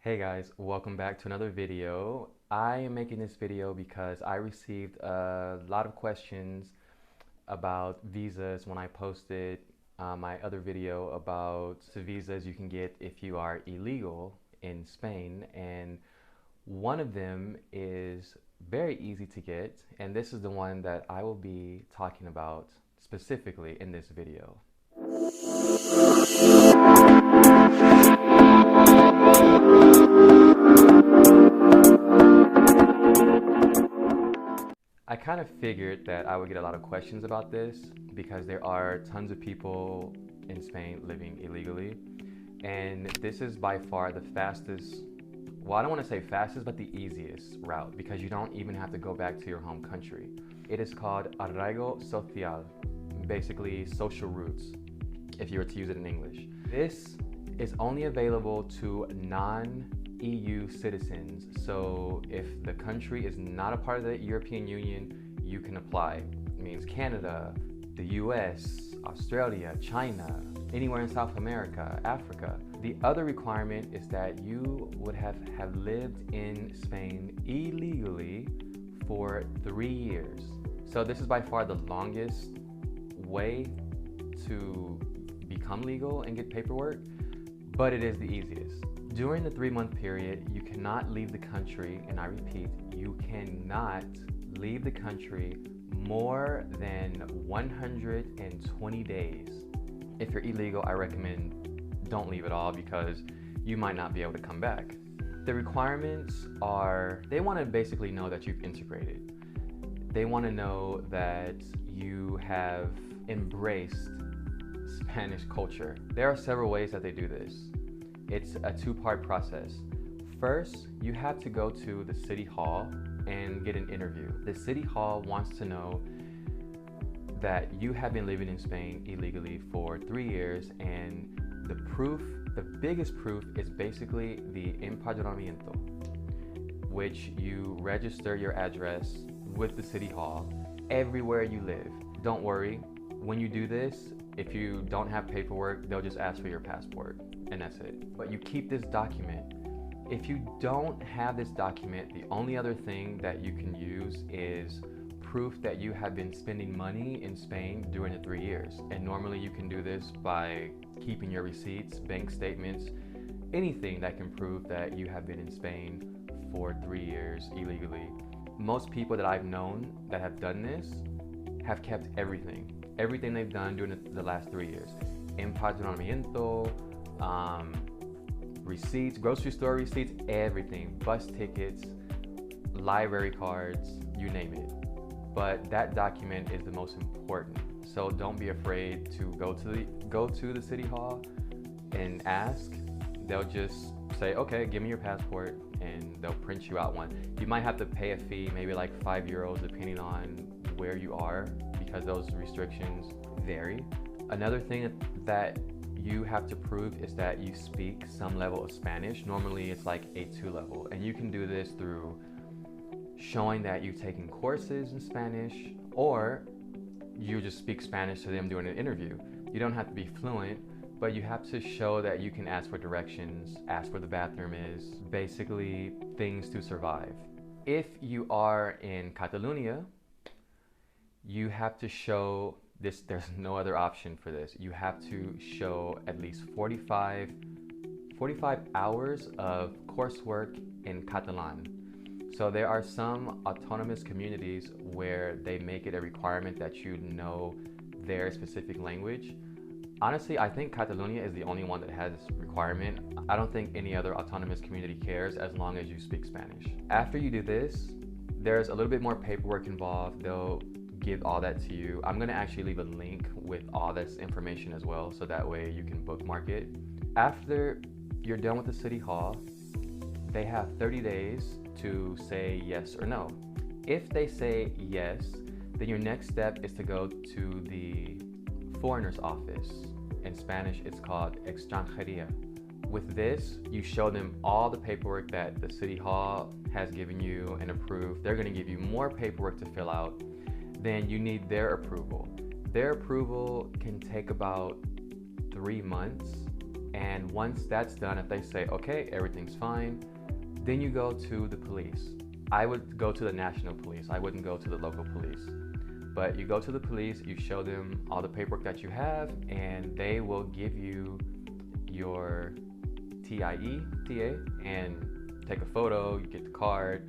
Hey guys, welcome back to another video. I am making this video because I received a lot of questions about visas when I posted my other video about the visas you can get if you are illegal in Spain. And one of them is very easy to get, and this is the one that I will be talking about specifically in this video. I kind of figured that I would get a lot of questions about this because there are tons of people in Spain living illegally, and this is by far the fastest, well, I don't want to say fastest, but the easiest route because you don't even have to go back to your home country. It is called Arraigo Social, basically social roots, if you were to use it in English. This is only available to non-EU citizens. So if the country is not a part of the European Union, you can apply. It means Canada, the US, Australia, China, anywhere in South America, Africa. The other requirement is that you would have lived in Spain illegally for 3 years. So this is by far the longest way to become legal and get paperwork, but it is the easiest. During the 3-month period, you cannot leave the country, and I repeat, you cannot leave the country more than 120 days. If you're illegal, I recommend don't leave at all because you might not be able to come back. The requirements are, they want to basically know that you've integrated. They want to know that you have embraced Spanish culture. There are several ways that they do this. It's a 2-part process. First, you have to go to the city hall and get an interview. The city hall wants to know that you have been living in Spain illegally for 3 years, and the proof, the biggest proof, is basically the empadronamiento, which you register your address with the city hall everywhere you live. Don't worry, when you do this, if you don't have paperwork, they'll just ask for your passport, and that's it. But you keep this document. If you don't have this document, the only other thing that you can use is proof that you have been spending money in Spain during the 3 years. And normally you can do this by keeping your receipts, bank statements, anything that can prove that you have been in Spain for 3 years illegally. Most people that I've known that have done this have kept everything they've done during the last 3 years. Empadronamiento, receipts, grocery store receipts, everything, bus tickets, library cards, you name it. But that document is the most important. So don't be afraid to go to the city hall and ask. They'll just say, okay, give me your passport, and they'll print you out one. You might have to pay a fee, maybe like €5, depending on where you are, because those restrictions vary. Another thing that you have to prove is that you speak some level of Spanish. Normally it's like A2 level, and you can do this through showing that you've taken courses in Spanish, or you just speak Spanish to them during an interview. You don't have to be fluent, but you have to show that you can ask for directions, ask where the bathroom is, basically things to survive. If you are in Catalonia, you have to show this, there's no other option for this. You have to show at least 45 hours of coursework in Catalan. So there are some autonomous communities where they make it a requirement that you know their specific language. Honestly, I think Catalonia is the only one that has this requirement. I don't think any other autonomous community cares as long as you speak Spanish. After you do this, there's a little bit more paperwork involved. They'll give all that to you. I'm gonna actually leave a link with all this information as well, so that way you can bookmark it. After you're done with the city hall, they have 30 days to say yes or no. If they say yes, then your next step is to go to the foreigner's office. In Spanish, it's called extranjería. With this, you show them all the paperwork that the city hall has given you and approved. They're gonna give you more paperwork to fill out. Then you need their approval. Their approval can take about 3 months. And once that's done, if they say, okay, everything's fine, then you go to the police. I would go to the national police. I wouldn't go to the local police. But you go to the police, you show them all the paperwork that you have, and they will give you your TA, and take a photo, you get the card,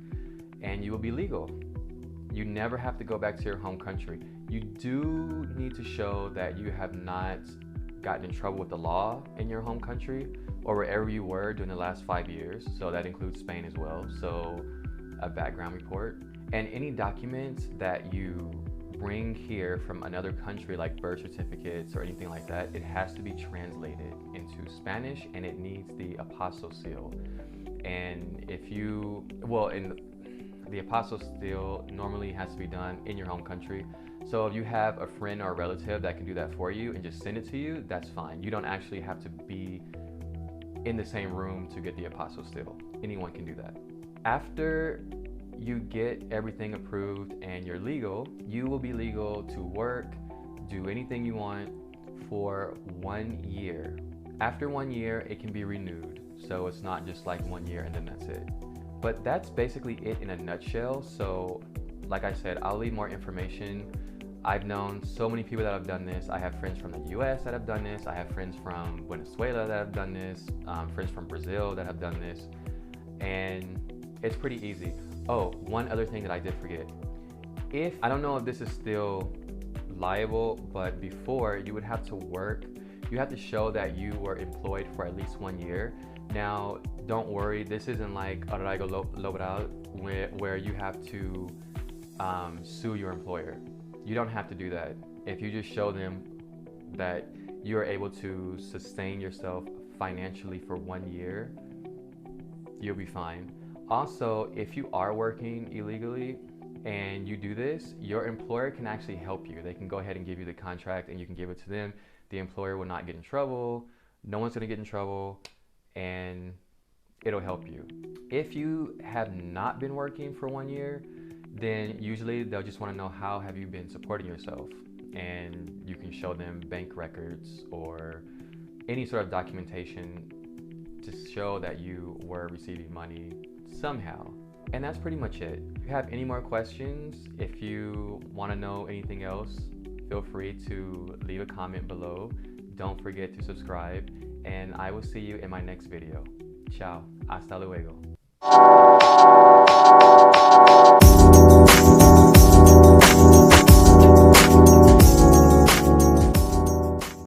and you will be legal. You never have to go back to your home country. You do need to show that you have not gotten in trouble with the law in your home country or wherever you were during the last 5 years. So that includes Spain as well. So a background report and any documents that you bring here from another country, like birth certificates or anything like that, it has to be translated into Spanish, and it needs the apostille seal. And if you, well, in the apostille seal normally has to be done in your home country. So if you have a friend or a relative that can do that for you and just send it to you, that's fine. You don't actually have to be in the same room to get the apostille seal. Anyone can do that. After you get everything approved and you're legal, you will be legal to work, do anything you want for 1 year. After 1 year, it can be renewed. So it's not just like 1 year and then that's it. But that's basically it in a nutshell. So like I said, I'll leave more information. I've known so many people that have done this. I have friends from the US that have done this. I have friends from Venezuela that have done this, friends from Brazil that have done this. And it's pretty easy. Oh, one other thing that I did forget. I don't know if this is still liable, but before you would have to work, you have to show that you were employed for at least 1 year. Now, don't worry, this isn't like Arraigo Social where you have to sue your employer. You don't have to do that. If you just show them that you're able to sustain yourself financially for 1 year, you'll be fine. Also, if you are working illegally and you do this, your employer can actually help you. They can go ahead and give you the contract and you can give it to them. The employer will not get in trouble. No one's gonna get in trouble, and it'll help you. If you have not been working for 1 year, then usually they'll just wanna know how have you been supporting yourself, and you can show them bank records or any sort of documentation to show that you were receiving money somehow. And that's pretty much it. If you have any more questions, if you want to know anything else, feel free to leave a comment below. Don't forget to subscribe, and I will see you in my next video. Ciao. Hasta luego.